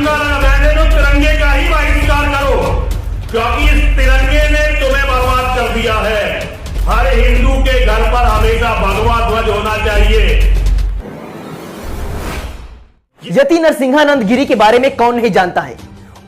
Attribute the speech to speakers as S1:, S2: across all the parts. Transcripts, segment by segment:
S1: तिरंगा रहने दो, तिरंगे का ही बहिष्कार करो, क्योंकि इस तिरंगे ने तुम्हें बर्बाद कर दिया है। हर हिंदू के घर पर हमेशा भगवा ध्वज होना चाहिए।
S2: यति नरसिंहानंद गिरी के बारे में कौन नहीं जानता है।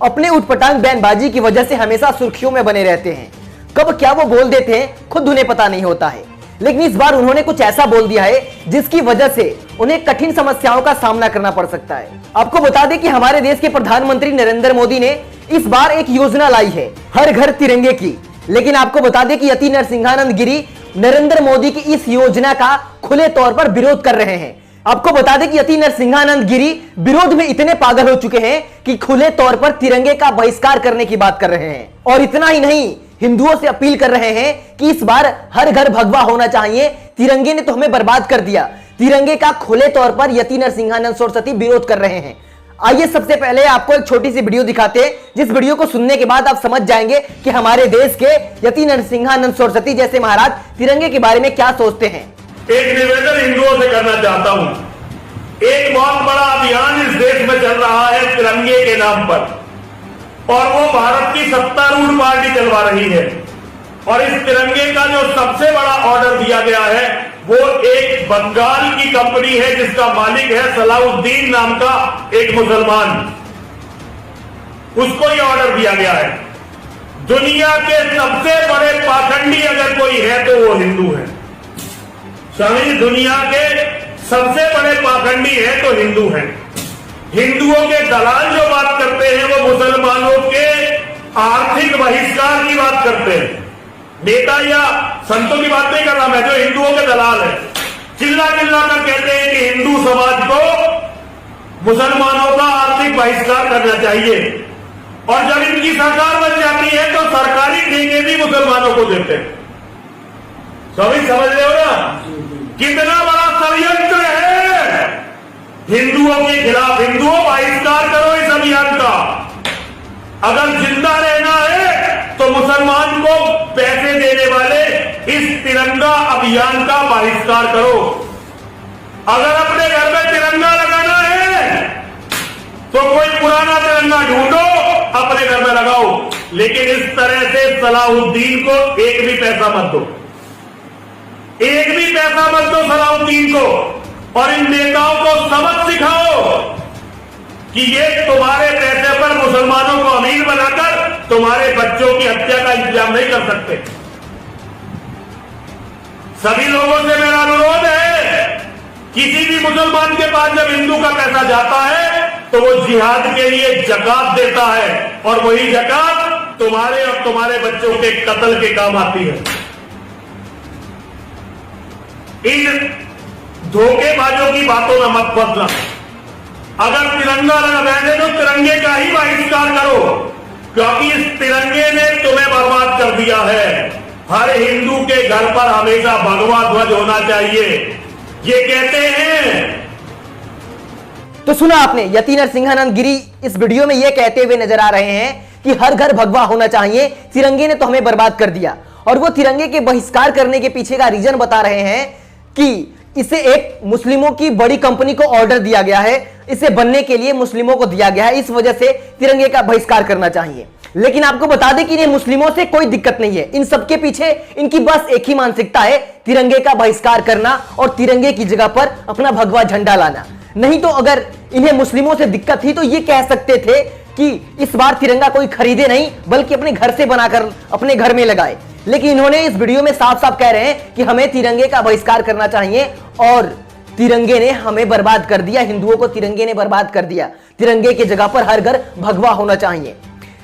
S2: अपने उटपटांग बयानबाजी की वजह से हमेशा सुर्खियों में बने रहते हैं। कब क्या वो बोल देते हैं खुद उन्हें पता नहीं होता है, लेकिन इस बार उन्होंने कुछ ऐसा बोल दिया है जिसकी वजह से उन्हें कठिन समस्याओं का सामना करना पड़ सकता है। आपको बता दें कि हमारे देश के प्रधानमंत्री नरेंद्र मोदी ने इस बार एक योजना लाई है हर घर तिरंगे की, लेकिन आपको बता दें कि यति नरसिंहानंद गिरी नरेंद्र मोदी की इस योजना का खुले तौर पर विरोध कर रहे हैं। आपको बता दें कि यति नरसिंहानंद गिरी विरोध में इतने पागल हो चुके हैं कि खुले तौर पर तिरंगे का बहिष्कार करने की बात कर रहे हैं। और इतना ही नहीं, हिंदुओं से अपील कर रहे हैं कि इस बार हर घर भगवा होना चाहिए, तिरंगे ने तो हमें बर्बाद कर दिया। तिरंगे का खुले तौर पर यति नरसिंहानंद सरस्वती विरोध कर रहे हैं। आइए सबसे पहले आपको एक छोटी सी वीडियो दिखाते हैं, जिस वीडियो को सुनने के बाद आप समझ जाएंगे कि हमारे देश के यति नरसिंहानंद सरस्वती जैसे महाराज तिरंगे के बारे में क्या सोचते हैं।
S1: एक निवेदन हिंदुओं से करना चाहता हूं। एक बहुत बड़ा अभियान इस देश में चल रहा है तिरंगे के नाम पर, और वो भारत की सत्तारूढ़ पार्टी चलवा रही है। और इस तिरंगे का जो सबसे बड़ा ऑर्डर दिया गया है वो एक बंगाल की कंपनी है, जिसका मालिक है सलाउद्दीन नाम का एक मुसलमान। उसको ये ऑर्डर दिया गया है। दुनिया के सबसे बड़े पाखंडी अगर कोई है तो वो हिंदू है। स्वामी, दुनिया के सबसे बड़े पाखंडी है तो हिंदू है। हिंदुओं के दलाल जो बात करते हैं वो मुसलमानों के आर्थिक बहिष्कार की बात करते हैं। नेता या संतों की बात नहीं कर रहा मैं, जो हिंदुओं के दलाल है, चिल्ला चिल्ला कर कहते हैं कि हिंदू समाज को मुसलमानों का आर्थिक बहिष्कार करना चाहिए। और जब इनकी सरकार बन जाती है तो सरकारी ठेके भी मुसलमानों को देते हैं। सभी समझ रहे हो ना कितना बड़ा षड्यंत्र है हिंदुओं के खिलाफ। हिंदुओं, बहिष्कार करो इस अभियान का। अगर जिंदा रहना है तो मुसलमान को पैसे देने वाले इस तिरंगा अभियान का बहिष्कार करो। अगर अपने घर में तिरंगा लगाना है तो कोई पुराना तिरंगा ढूंढो, अपने घर में लगाओ, लेकिन इस तरह से सलाउद्दीन को एक भी पैसा मत दो। एक भी पैसा मत दो सलाउद्दीन को। और इन नेताओं को सबक सिखाओ कि ये तुम्हारे पैसे पर मुसलमानों को अमीर बनाकर तुम्हारे बच्चों की हत्या का इंतजाम नहीं कर सकते। सभी लोगों से मेरा अनुरोध है, किसी भी मुसलमान के पास जब हिंदू का पैसा जाता है तो वो जिहाद के लिए जकात देता है, और वही जकात तुम्हारे और तुम्हारे बच्चों के कत्ल के काम आती है। इन धोखेबाजों की बातों में मत फंसना। अगर तिरंगा रहने दो, तिरंगे का ही बहिष्कार करो, क्योंकि इस तिरंगे ने तुम्हें बर्बाद कर दिया है। हर हिंदू के घर पर हमेशा भगवा ध्वज होना चाहिए, ये कहते हैं।
S2: तो सुना आपने, यति नरसिंहानंद गिरी इस वीडियो में यह कहते हुए नजर आ रहे हैं कि हर घर भगवा होना चाहिए, तिरंगे ने तो हमें बर्बाद कर दिया। और वो तिरंगे के बहिष्कार करने के पीछे का रीजन बता रहे हैं कि इसे एक मुस्लिमों की बड़ी कंपनी को ऑर्डर दिया गया है, इसे बनने के लिए मुस्लिमों को दिया गया है, इस वजह से तिरंगे का बहिष्कार करना चाहिए। लेकिन आपको बता दें कि इन्हें मुस्लिमों से कोई दिक्कत नहीं है। इन सबके पीछे इनकी बस एक ही मानसिकता है, तिरंगे का बहिष्कार करना और तिरंगे की जगह पर अपना भगवा झंडा लाना। नहीं तो अगर इन्हें मुस्लिमों से दिक्कत थी तो ये कह सकते थे कि इस बार तिरंगा कोई खरीदे नहीं, बल्कि अपने घर से बनाकर अपने घर में लगाए। लेकिन इन्होंने इस वीडियो में साफ साफ कह रहे हैं कि हमें तिरंगे का बहिष्कार करना चाहिए, और तिरंगे ने हमें बर्बाद कर दिया, हिंदुओं को तिरंगे ने बर्बाद कर दिया। तिरंगे की जगह पर हर घर भगवा होना चाहिए।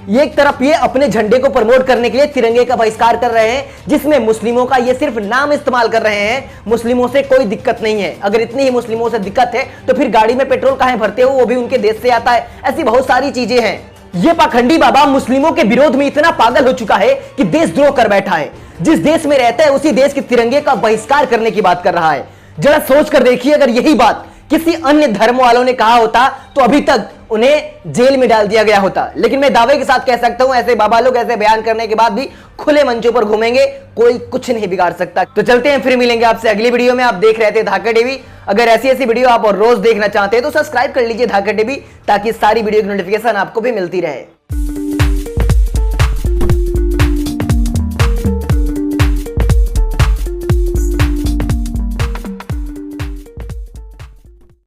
S2: ये एक तरफ ये अपने झंडे को प्रमोट करने के लिए तिरंगे का बहिष्कार कर रहे हैं, जिसमें मुस्लिमों का ये सिर्फ नाम इस्तेमाल कर रहे हैं। मुस्लिमों से कोई दिक्कत नहीं है। अगर इतनी ही मुस्लिमों से दिक्कत है तो फिर गाड़ी में पेट्रोल काहे भरते हो, वो भी उनके देश से आता है। ऐसी बहुत सारी चीजें हैं। ये पाखंडी बाबा मुस्लिमों के विरोध में इतना पागल हो चुका है कि देशद्रोह कर बैठा है। जिस देश में रहता है उसी देश के तिरंगे का बहिष्कार करने की बात कर रहा है। जरा सोच कर देखिए, अगर यही बात किसी अन्य धर्म वालों ने कहा होता तो अभी तक उन्हें जेल में डाल दिया गया होता। लेकिन मैं दावे के साथ कह सकता हूं, ऐसे बाबा लोग ऐसे बयान करने के बाद भी खुले मंचों पर घूमेंगे, कोई कुछ नहीं बिगाड़ सकता। तो चलते हैं, फिर मिलेंगे आपसे अगली वीडियो में। आप देख रहे थे धाकर टीवी। अगर ऐसी ऐसी वीडियो आप और रोज देखना चाहते हैं तो सब्सक्राइब कर लीजिए धाकर टीवी, ताकि सारी वीडियो की नोटिफिकेशन आपको भी मिलती रहे।